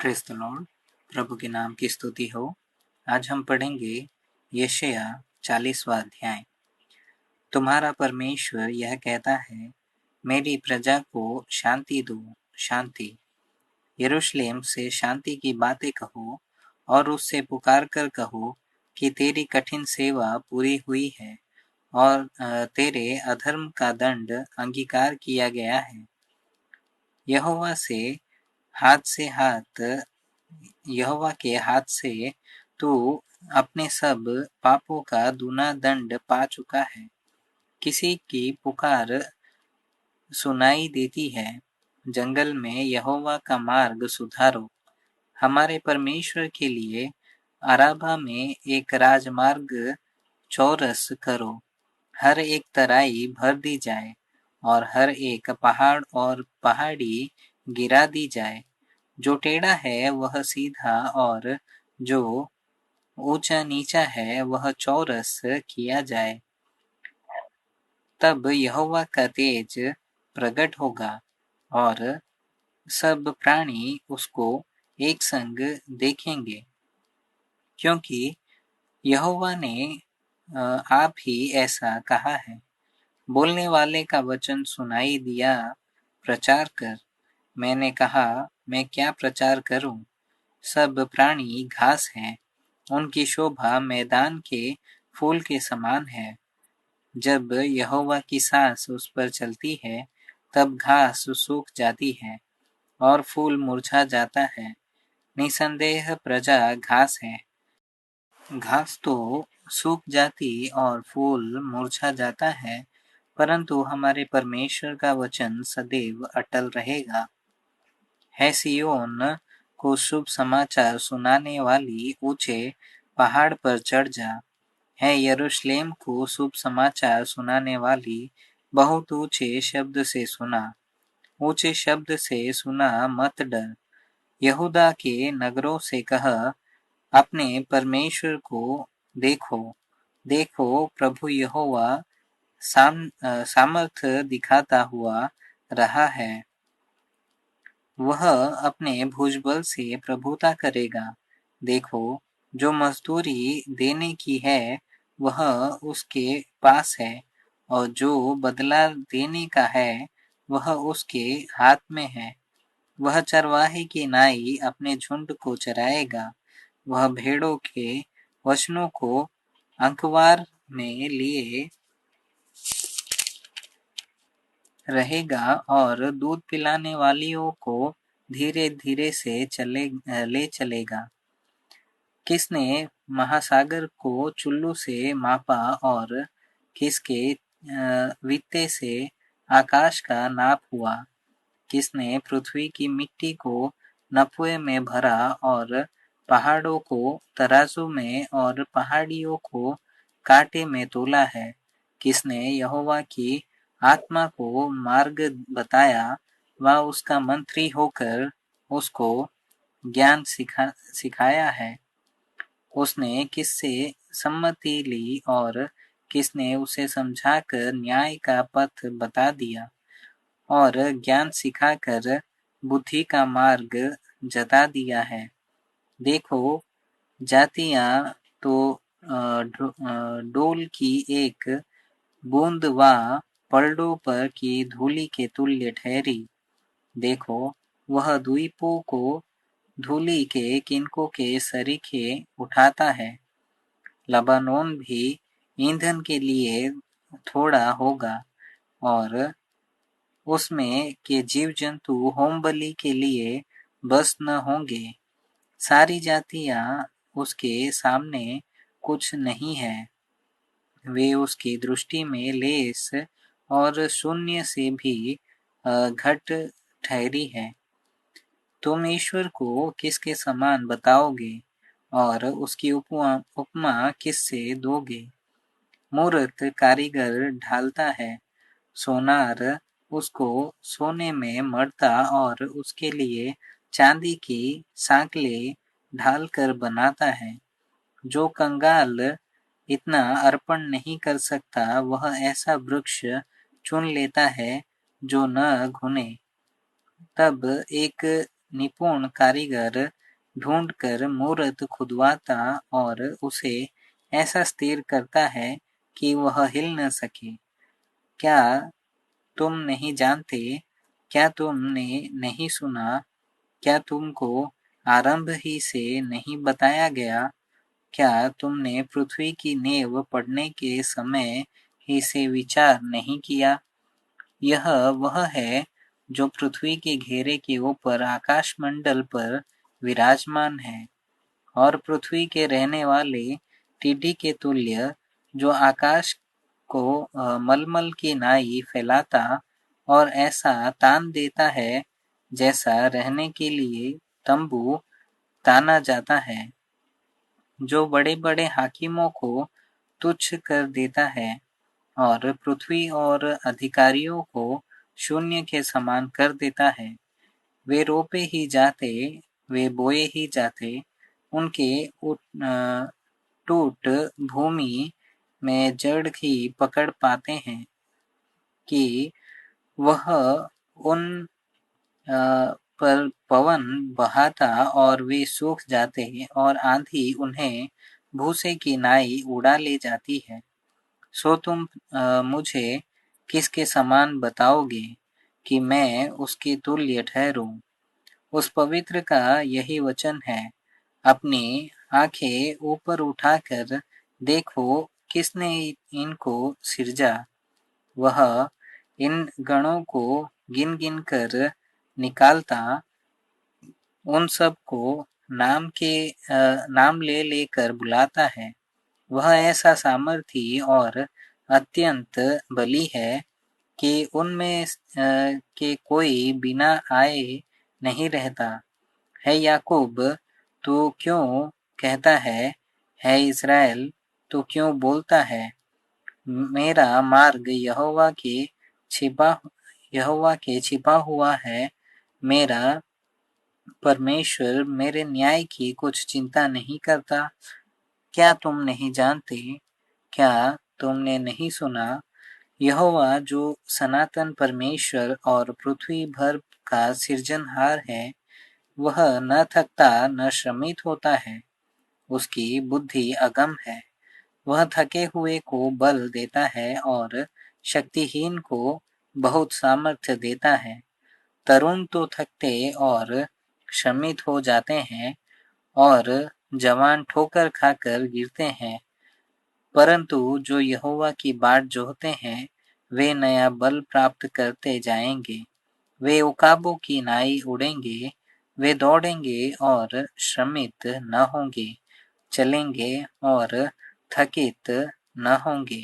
Praise the Lord. प्रभु के नाम की स्तुति हो। आज हम पढ़ेंगे यशायाह 40वां अध्याय। तुम्हारा परमेश्वर यह कहता है, मेरी प्रजा को शांति दो, शांति। यरूशलेम से शांति की बातें कहो और उससे पुकार कर कहो कि तेरी कठिन सेवा पूरी हुई है और तेरे अधर्म का दंड अंगीकार किया गया है। यहोवा के हाथ से तू अपने सब पापों का दूना दंड पा चुका है। किसी की पुकार सुनाई देती है, जंगल में यहोवा का मार्ग सुधारो। हमारे परमेश्वर के लिए अराबा में एक राजमार्ग चौरस करो। हर एक तराई भर दी जाए और हर एक पहाड़ और पहाड़ी गिरा दी जाए। जो टेढ़ा है वह सीधा और जो ऊंचा नीचा है वह चौरस किया जाए। तब यहोवा का तेज प्रकट होगा और सब प्राणी उसको एक संग देखेंगे, क्योंकि यहोवा ने आप ही ऐसा कहा है। बोलने वाले का वचन सुनाई दिया, प्रचार कर। मैंने कहा, मैं क्या प्रचार करूं? सब प्राणी घास हैं, उनकी शोभा मैदान के फूल के समान है। जब यहोवा की सांस उस पर चलती है, तब घास सूख जाती है और फूल मुरझा जाता है। निसंदेह प्रजा घास है। घास तो सूख जाती और फूल मुरझा जाता है, परंतु हमारे परमेश्वर का वचन सदैव अटल रहेगा। है सिय्योन को शुभ समाचार सुनाने वाली, ऊंचे पहाड़ पर चढ़ जा। है यरूशलेम को शुभ समाचार सुनाने वाली, बहुत ऊंचे शब्द से सुना। ऊंचे शब्द से सुना, मत डर। यहूदा के नगरों से कह, अपने परमेश्वर को देखो। देखो, प्रभु यहोवा सामर्थ दिखाता हुआ रहा है। वह अपने भुजबल से प्रभुता करेगा। देखो, जो मजदूरी देने की है वह उसके पास है, और जो बदला देने का है वह उसके हाथ में है। वह चरवाहे की नाई अपने झुंड को चराएगा। वह भेड़ों के वचनों को अंकवार में लिए रहेगा और दूध पिलाने वालियों को धीरे धीरे से ले चलेगा। किसने महासागर को चुल्लू से मापा और किसके वित्ते से आकाश का नाप हुआ? किसने पृथ्वी की मिट्टी को नपुए में भरा और पहाड़ों को तराजू में और पहाड़ियों को कांटे में तोला है? किसने यहोवा की आत्मा को मार्ग बताया व उसका मंत्री होकर उसको ज्ञान सिखाया है? उसने किससे सम्मति ली और किसने उसे समझाकर न्याय का पथ बता दिया और ज्ञान सिखाकर बुद्धि का मार्ग जता दिया है? देखो, जातियां तो डोल की एक बूंद व पलड़ों पर की धूलि के तुल्य ठहरी। देखो, वह द्वीपों को धूलि के किनकों के सरीखे उठाता है। लबानोन भी ईंधन के लिए थोड़ा होगा और उसमें के जीव जंतु होमबलि के लिए बस न होंगे। सारी जातियां उसके सामने कुछ नहीं है। वे उसकी दृष्टि में लेस और शून्य से भी घट ठहरी है। तुम ईश्वर को किसके समान बताओगे और उसकी उपमा किससे दोगे? मूर्ख कारीगर ढालता है, सोनार उसको सोने में मढ़ता और उसके लिए चांदी की सांकलें ढालकर बनाता है। जो कंगाल इतना अर्पण नहीं कर सकता, वह ऐसा वृक्ष चुन लेता है जो न घुने। तब एक निपुण कारीगर ढूंढकर मूर्त खुदवाता और उसे ऐसा स्थिर करता है कि वह हिल न सके। क्या तुम नहीं जानते? क्या तुमने नहीं सुना? क्या तुमको आरंभ ही से नहीं बताया गया? क्या तुमने पृथ्वी की नींव पड़ने के समय ही से विचार नहीं किया? यह वह है जो पृथ्वी के घेरे के ऊपर आकाशमंडल पर विराजमान है और पृथ्वी के रहने वाले टिड्डी के तुल्य, जो आकाश को मलमल की नाई फैलाता और ऐसा तान देता है जैसा रहने के लिए तंबू ताना जाता है, जो बड़े बड़े हाकिमों को तुच्छ कर देता है और पृथ्वी और अधिकारियों को शून्य के समान कर देता है। वे रोपे ही जाते, वे बोए ही जाते, उनके टूट भूमि में जड़ ही पकड़ पाते हैं कि वह उन पर पवन बहाता और वे सूख जाते और आंधी उन्हें भूसे की नाई उड़ा ले जाती है। सो तुम मुझे किसके समान बताओगे कि मैं उसके तुल्य ठहरूं? उस पवित्र का यही वचन है। अपनी आंखें ऊपर उठाकर देखो, किसने इनको सिरजा? वह इन गणों को गिन गिन कर निकालता, उन सब को नाम ले लेकर बुलाता है। वह ऐसा सामर्थी और अत्यंत बली है कि उनमें के कोई बिना आए नहीं रहता। है याकूब, तू क्यों कहता है इज़राइल, तू क्यों बोलता है, मेरा मार्ग यहोवा के छिपा हुआ है, मेरा परमेश्वर मेरे न्याय की कुछ चिंता नहीं करता? क्या तुम नहीं जानते? क्या तुमने नहीं सुना? यहोवा जो सनातन परमेश्वर और पृथ्वी भर का सृजनहार है, वह न थकता न श्रमित होता है। उसकी बुद्धि अगम है। वह थके हुए को बल देता है और शक्तिहीन को बहुत सामर्थ्य देता है। तरुण तो थकते और श्रमित हो जाते हैं और जवान ठोकर खाकर गिरते हैं, परंतु जो यहोवा की बाट जोहते हैं, वे नया बल प्राप्त करते जाएंगे। वे उकाबों की नाई उड़ेंगे, वे दौड़ेंगे और श्रमित न होंगे, चलेंगे और थकित न होंगे।